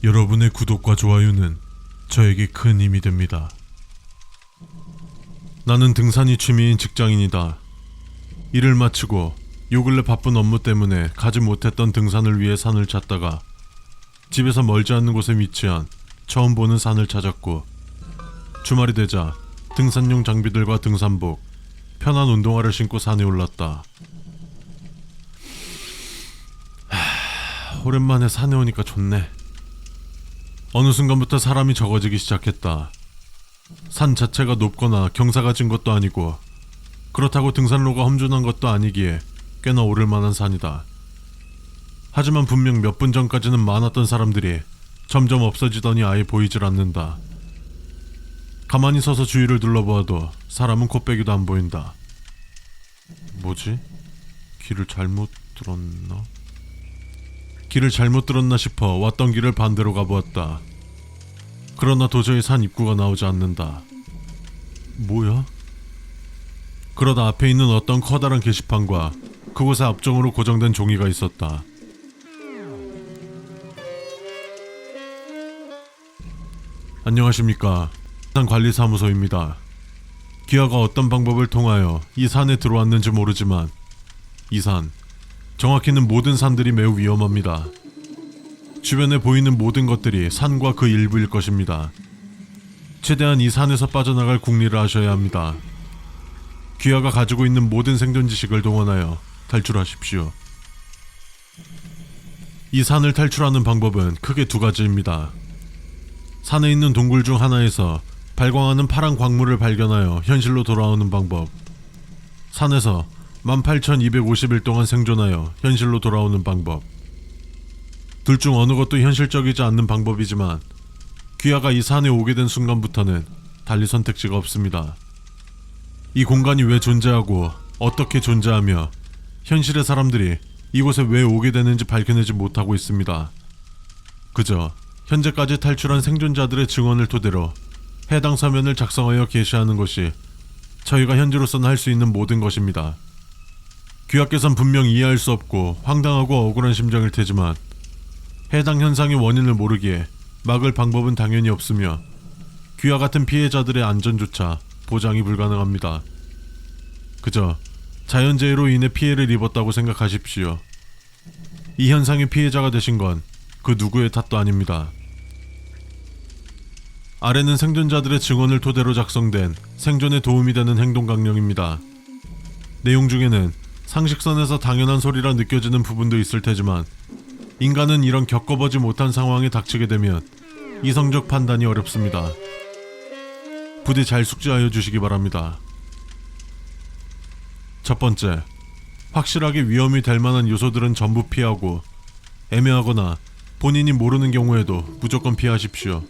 여러분의 구독과 좋아요는 저에게 큰 힘이 됩니다. 나는 등산이 취미인 직장인이다. 일을 마치고 요 근래 바쁜 업무 때문에 가지 못했던 등산을 위해 산을 찾다가 집에서 멀지 않는 곳에 위치한 처음 보는 산을 찾았고, 주말이 되자 등산용 장비들과 등산복, 편한 운동화를 신고 산에 올랐다. 오랜만에 산에 오니까 좋네. 어느 순간부터 사람이 적어지기 시작했다. 산 자체가 높거나 경사가 진 것도 아니고, 그렇다고 등산로가 험준한 것도 아니기에 꽤나 오를 만한 산이다. 하지만 분명 몇 분 전까지는 많았던 사람들이 점점 없어지더니 아예 보이질 않는다. 가만히 서서 주위를 둘러보아도 사람은 코빼기도 안 보인다. 뭐지? 길을 잘못 들었나 싶어 왔던 길을 반대로 가보았다. 그러나 도저히 산 입구가 나오지 않는다. 뭐야? 그러다 앞에 있는 어떤 커다란 게시판과 그곳에 앞정으로 고정된 종이가 있었다. 안녕하십니까. 산관리사무소입니다. 귀하가 어떤 방법을 통하여 이 산에 들어왔는지 모르지만 이 산, 정확히는 모든 산들이 매우 위험합니다. 주변에 보이는 모든 것들이 산과 그 일부일 것입니다. 최대한 이 산에서 빠져나갈 궁리를 하셔야 합니다. 귀하가 가지고 있는 모든 생존 지식을 동원하여 탈출하십시오. 이 산을 탈출하는 방법은 크게 두 가지입니다. 산에 있는 동굴 중 하나에서 발광하는 파란 광물을 발견하여 현실로 돌아오는 방법, 산에서 18,250일 동안 생존하여 현실로 돌아오는 방법. 둘 중 어느 것도 현실적이지 않는 방법이지만 귀하가 이 산에 오게 된 순간부터는 달리 선택지가 없습니다. 이 공간이 왜 존재하고 어떻게 존재하며 현실의 사람들이 이곳에 왜 오게 되는지 밝혀내지 못하고 있습니다. 그저 현재까지 탈출한 생존자들의 증언을 토대로 해당 서면을 작성하여 게시하는 것이 저희가 현재로서는 할 수 있는 모든 것입니다. 귀하께선 분명 이해할 수 없고 황당하고 억울한 심정일 테지만 해당 현상의 원인을 모르기에 막을 방법은 당연히 없으며 귀하 같은 피해자들의 안전조차 보장이 불가능합니다. 그저 자연재해로 인해 피해를 입었다고 생각하십시오. 이 현상의 피해자가 되신 건 그 누구의 탓도 아닙니다. 아래는 생존자들의 증언을 토대로 작성된 생존에 도움이 되는 행동 강령입니다. 내용 중에는 상식선에서 당연한 소리라 느껴지는 부분도 있을 테지만 인간은 이런 겪어보지 못한 상황에 닥치게 되면 이성적 판단이 어렵습니다. 부디 잘 숙지하여 주시기 바랍니다. 첫 번째, 확실하게 위험이 될 만한 요소들은 전부 피하고 애매하거나 본인이 모르는 경우에도 무조건 피하십시오.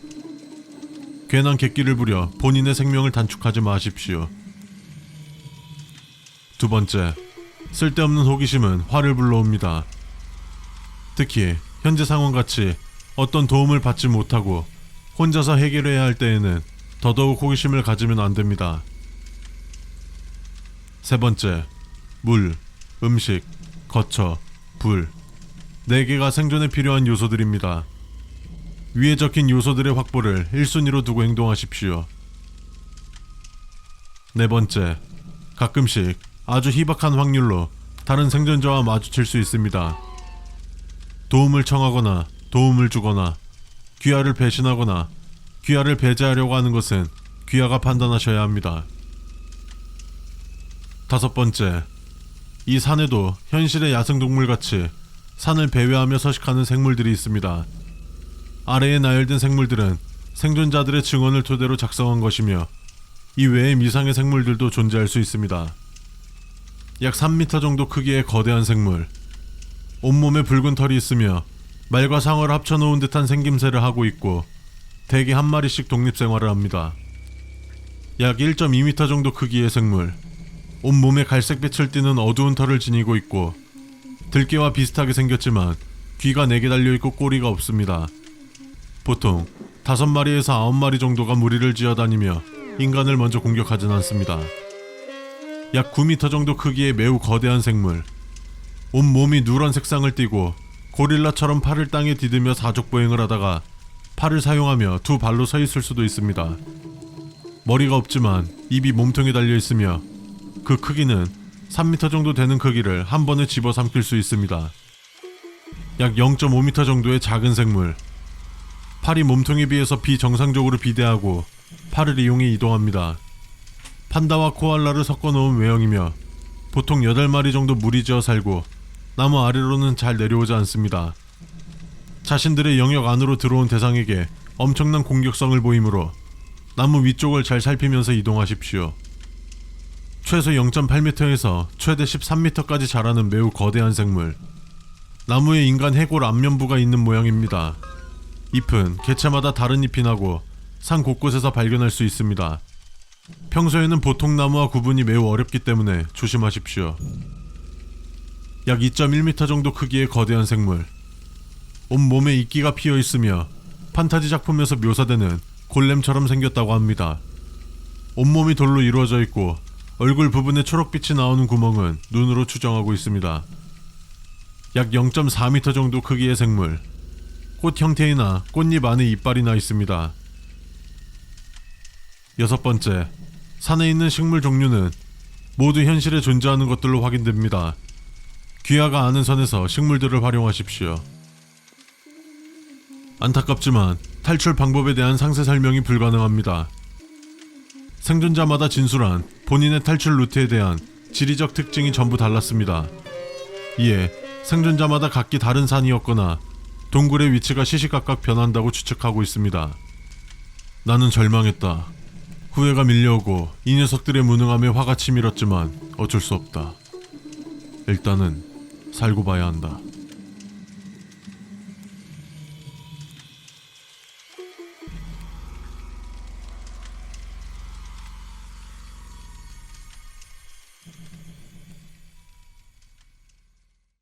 괜한 객기를 부려 본인의 생명을 단축하지 마십시오. 두 번째, 쓸데없는 호기심은 화를 불러옵니다. 특히 현재 상황같이 어떤 도움을 받지 못하고 혼자서 해결해야 할 때에는 더더욱 호기심을 가지면 안 됩니다. 세 번째, 물, 음식, 거처, 불, 4개가 생존에 필요한 요소들입니다. 위에 적힌 요소들의 확보를 1순위로 두고 행동하십시오. 네 번째, 가끔씩 아주 희박한 확률로 다른 생존자와 마주칠 수 있습니다. 도움을 청하거나 도움을 주거나 귀하를 배신하거나 귀하를 배제하려고 하는 것은 귀하가 판단하셔야 합니다. 다섯 번째, 이 산에도 현실의 야생동물같이 산을 배회하며 서식하는 생물들이 있습니다. 아래에 나열된 생물들은 생존자들의 증언을 토대로 작성한 것이며 이 외에 미상의 생물들도 존재할 수 있습니다. 약 3m 정도 크기의 거대한 생물, 온몸에 붉은 털이 있으며 말과 상어를 합쳐놓은 듯한 생김새를 하고 있고 대개 한 마리씩 독립생활을 합니다. 약 1.2m 정도 크기의 생물, 온몸에 갈색빛을 띠는 어두운 털을 지니고 있고 들개와 비슷하게 생겼지만 귀가 4개 달려있고 꼬리가 없습니다. 보통 5마리에서 9마리 정도가 무리를 지어다니며 인간을 먼저 공격하진 않습니다. 약 9m 정도 크기의 매우 거대한 생물, 온몸이 누런 색상을 띠고 고릴라처럼 팔을 땅에 디디며 사족보행을 하다가 팔을 사용하며 두 발로 서 있을 수도 있습니다. 머리가 없지만 입이 몸통에 달려 있으며 그 크기는 3m 정도 되는 크기를 한 번에 집어삼킬 수 있습니다. 약 0.5m 정도의 작은 생물. 팔이 몸통에 비해서 비정상적으로 비대하고 팔을 이용해 이동합니다. 판다와 코알라를 섞어 놓은 외형이며 보통 8마리 정도 무리지어 살고 나무 아래로는 잘 내려오지 않습니다. 자신들의 영역 안으로 들어온 대상에게 엄청난 공격성을 보이므로 나무 위쪽을 잘 살피면서 이동하십시오. 최소 0.8m에서 최대 13m까지 자라는 매우 거대한 생물. 나무에 인간 해골 안면부가 있는 모양입니다. 잎은 개체마다 다른 잎이 나고 산 곳곳에서 발견할 수 있습니다. 평소에는 보통 나무와 구분이 매우 어렵기 때문에 조심하십시오. 약 2.1m 정도 크기의 거대한 생물. 온몸에 이끼가 피어 있으며 판타지 작품에서 묘사되는 골렘처럼 생겼다고 합니다. 온몸이 돌로 이루어져 있고 얼굴 부분에 초록빛이 나오는 구멍은 눈으로 추정하고 있습니다. 약 0.4m 정도 크기의 생물. 꽃 형태이나 꽃잎 안에 이빨이 나 있습니다. 6번째, 산에 있는 식물 종류는 모두 현실에 존재하는 것들로 확인됩니다. 귀하가 아는 선에서 식물들을 활용하십시오. 안타깝지만 탈출 방법에 대한 상세 설명이 불가능합니다. 생존자마다 진술한 본인의 탈출 루트에 대한 지리적 특징이 전부 달랐습니다. 이에 생존자마다 각기 다른 산이었거나 동굴의 위치가 시시각각 변한다고 추측하고 있습니다. 나는 절망했다. 후회가 밀려오고 이 녀석들의 무능함에 화가 치밀었지만 어쩔 수 없다. 일단은 살고 봐야 한다.